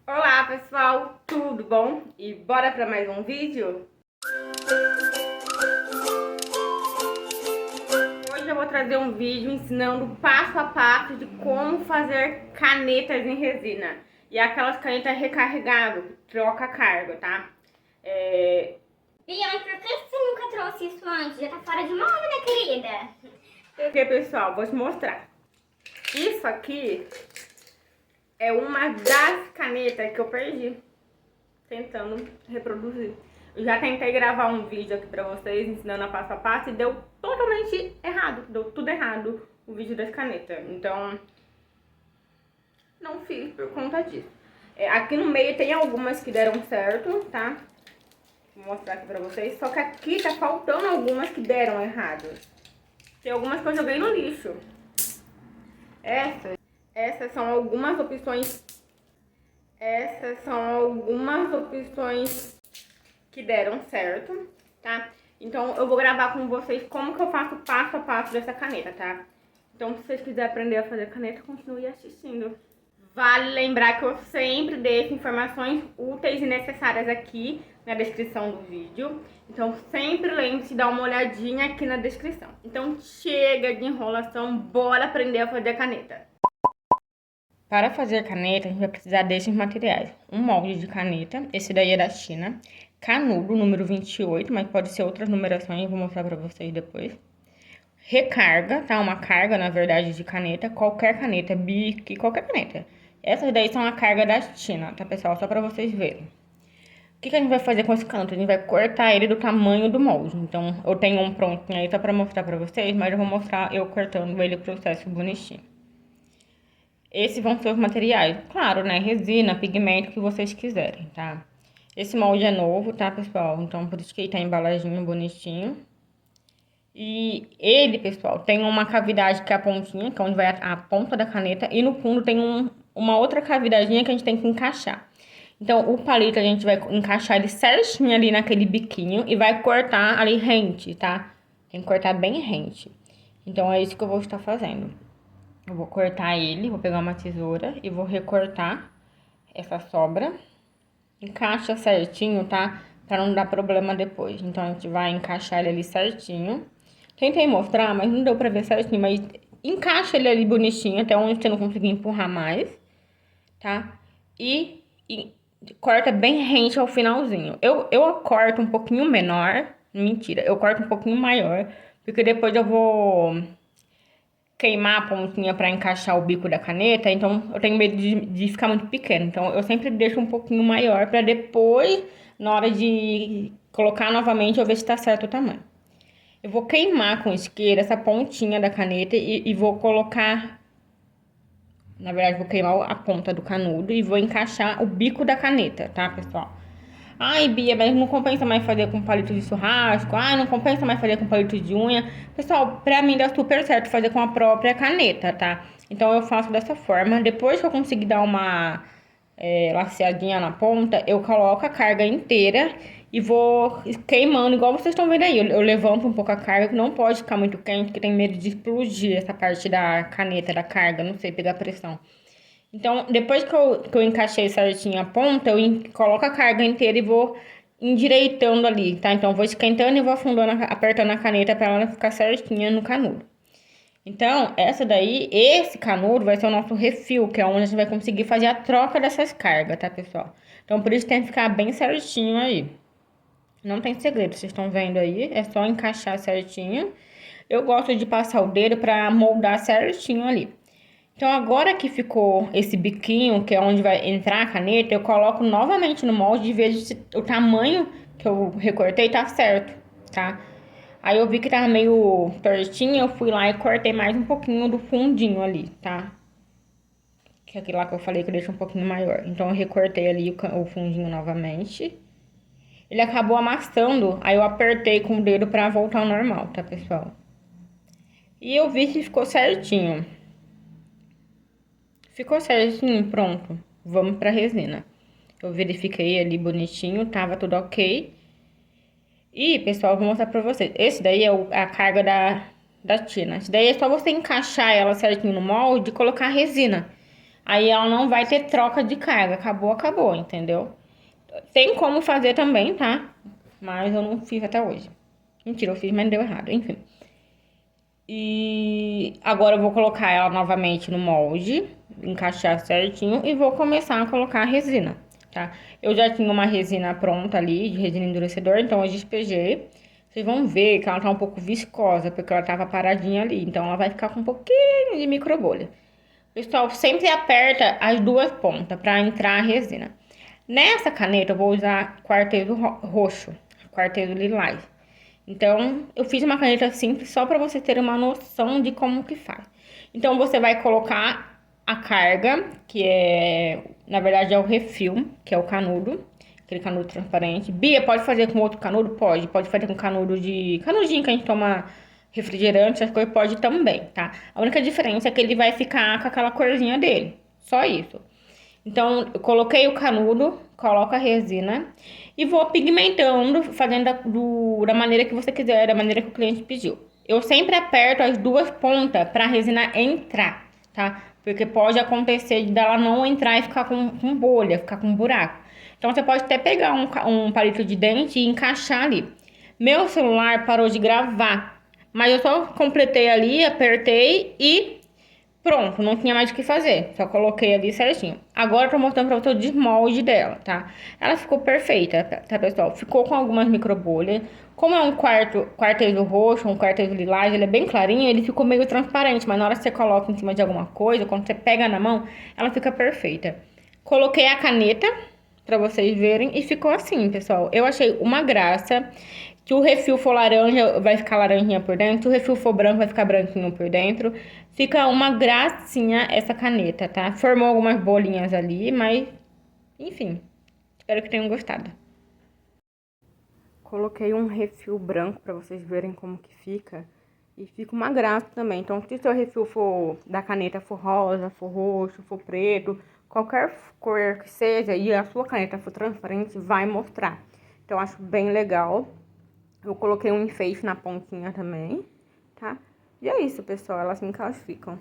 Olá pessoal, tudo bom? E bora para mais um vídeo? Hoje eu vou trazer um vídeo ensinando passo a passo de como fazer canetas em resina. E aquelas canetas recarregáveis, troca a carga, tá? Bianca, por que você nunca trouxe isso antes? Já tá fora de moda, minha querida. Porque pessoal, vou te mostrar. Isso aqui é uma das canetas que eu perdi tentando reproduzir. Eu já tentei gravar um vídeo aqui pra vocês ensinando a passo a passo e deu totalmente errado. Deu tudo errado o vídeo das canetas. Então, não fiz por conta disso. Aqui no meio tem algumas que deram certo, tá? Vou mostrar aqui pra vocês. Só que aqui tá faltando algumas que deram errado. Tem algumas que eu joguei no lixo. Essas são algumas opções. Essas são algumas opções que deram certo, tá? Então eu vou gravar com vocês como que eu faço passo a passo dessa caneta, tá? Então se vocês quiserem aprender a fazer caneta, continue assistindo. Vale lembrar que eu sempre deixo informações úteis e necessárias aqui na descrição do vídeo. Então sempre lembre-se de dar uma olhadinha aqui na descrição. Então chega de enrolação, bora aprender a fazer caneta. Para fazer caneta, a gente vai precisar desses materiais. Um molde de caneta, esse daí é da China. Canudo, número 28, mas pode ser outras numerações, eu vou mostrar pra vocês depois. Recarga, tá? Uma carga, na verdade, de caneta. Qualquer caneta, Bic, qualquer caneta. Essas daí são a carga da China, tá, pessoal? Só pra vocês verem. O que a gente vai fazer com esse canto? A gente vai cortar ele do tamanho do molde. Então, eu tenho um prontinho aí só pra mostrar pra vocês, mas eu vou mostrar eu cortando ele, o processo bonitinho. Esses vão ser os materiais. Claro, né? Resina, pigmento, que vocês quiserem, tá? Esse molde é novo, tá, pessoal? Então, por isso que ele tá embaladinho, bonitinho. E ele, pessoal, tem uma cavidade que é a pontinha, que é onde vai a ponta da caneta. E no fundo tem uma outra cavidadinha que a gente tem que encaixar. Então, o palito a gente vai encaixar ele certinho ali naquele biquinho e vai cortar ali rente, tá? Tem que cortar bem rente. Então, é isso que eu vou estar fazendo. Eu vou cortar ele, vou pegar uma tesoura e vou recortar essa sobra. Encaixa certinho, tá? Pra não dar problema depois. Então, a gente vai encaixar ele ali certinho. Tentei mostrar, mas não deu pra ver certinho. Mas encaixa ele ali bonitinho, até onde você não conseguir empurrar mais, tá? E corta bem rente ao finalzinho. Eu corto um pouquinho menor. Mentira, eu corto um pouquinho maior. Porque depois eu vou queimar a pontinha para encaixar o bico da caneta, então eu tenho medo de ficar muito pequeno. Então eu sempre deixo um pouquinho maior para depois, na hora de colocar novamente, eu ver se tá certo o tamanho. Eu vou queimar com isqueiro essa pontinha da caneta e vou colocar... Na verdade, vou queimar a ponta do canudo e vou encaixar o bico da caneta, tá, pessoal? Ai, Bia, mas não compensa mais fazer com palito de churrasco. Ai, não compensa mais fazer com palito de unha. Pessoal, pra mim dá super certo fazer com a própria caneta, tá? Então eu faço dessa forma. Depois que eu conseguir dar uma laceadinha na ponta, eu coloco a carga inteira e vou queimando, igual vocês estão vendo aí. Eu levanto um pouco a carga, que não pode ficar muito quente, porque tem medo de explodir essa parte da caneta, da carga, não sei, pegar pressão. Então, depois que eu encaixei certinho a ponta, coloco a carga inteira e vou endireitando ali, tá? Então, eu vou esquentando e vou afundando, apertando a caneta para ela ficar certinha no canudo. Então, esse canudo vai ser o nosso refil, que é onde a gente vai conseguir fazer a troca dessas cargas, tá, pessoal? Então, por isso tem que ficar bem certinho aí. Não tem segredo, vocês estão vendo aí, é só encaixar certinho. Eu gosto de passar o dedo para moldar certinho ali. Então, agora que ficou esse biquinho, que é onde vai entrar a caneta, eu coloco novamente no molde e vejo se o tamanho que eu recortei tá certo, tá? Aí eu vi que tava meio tortinho, eu fui lá e cortei mais um pouquinho do fundinho ali, tá? Que é aquele lá que eu falei que eu deixo um pouquinho maior. Então, eu recortei ali o fundinho novamente. Ele acabou amassando, aí eu apertei com o dedo pra voltar ao normal, tá, pessoal? E eu vi que ficou certinho. Ficou certinho, pronto. Vamos pra resina. Eu verifiquei ali bonitinho, tava tudo ok. E, pessoal, eu vou mostrar pra vocês. Esse daí é a carga da tina. Esse daí é só você encaixar ela certinho no molde e colocar a resina. Aí ela não vai ter troca de carga. Acabou, acabou, entendeu? Tem como fazer também, tá? Mas eu não fiz até hoje. Mentira, eu fiz, mas deu errado, enfim. E agora eu vou colocar ela novamente no molde, encaixar certinho e vou começar a colocar a resina, tá? Eu já tinha uma resina pronta ali, de resina endurecedor, então eu despejei. Vocês vão ver que ela tá um pouco viscosa, porque ela tava paradinha ali, então ela vai ficar com um pouquinho de microbolha. Pessoal, sempre aperta as duas pontas para entrar a resina. Nessa caneta eu vou usar quarteto roxo, quarteto lilás. Então, eu fiz uma caneta simples só para você ter uma noção de como que faz. Então, você vai colocar a carga, que é, na verdade, é o refil, que é o canudo, aquele canudo transparente. Bia, pode fazer com outro canudo? Pode. Pode fazer com canudo de... canudinho que a gente toma refrigerante, essas coisas, pode também, tá? A única diferença é que ele vai ficar com aquela corzinha dele. Só isso. Então, eu coloquei o canudo, coloco a resina e vou pigmentando, fazendo da maneira que você quiser, da maneira que o cliente pediu. Eu sempre aperto as duas pontas para a resina entrar, tá? Porque pode acontecer dela não entrar e ficar com bolha, ficar com buraco. Então, você pode até pegar um palito de dente e encaixar ali. Meu celular parou de gravar, mas eu só completei ali, apertei e pronto, não tinha mais o que fazer. Só coloquei ali certinho. Agora eu tô mostrando pra você o desmolde dela, tá? Ela ficou perfeita, tá, pessoal? Ficou com algumas microbolhas. Como é um quarteto roxo, um quarteto lilás, ele é bem clarinho, ele ficou meio transparente. Mas na hora que você coloca em cima de alguma coisa, quando você pega na mão, ela fica perfeita. Coloquei a caneta pra vocês verem e ficou assim, pessoal. Eu achei uma graça. Se o refil for laranja, vai ficar laranjinha por dentro. Se o refil for branco, vai ficar branquinho por dentro. Fica uma gracinha essa caneta, tá? Formou algumas bolinhas ali, mas... enfim, espero que tenham gostado. Coloquei um refil branco pra vocês verem como que fica. E fica uma graça também. Então, se o seu refil for da caneta for rosa, for roxo, for preto, qualquer cor que seja, e a sua caneta for transparente, vai mostrar. Então, acho bem legal. Eu coloquei um enfeite na pontinha também, tá? E é isso, pessoal. Elas me classificam.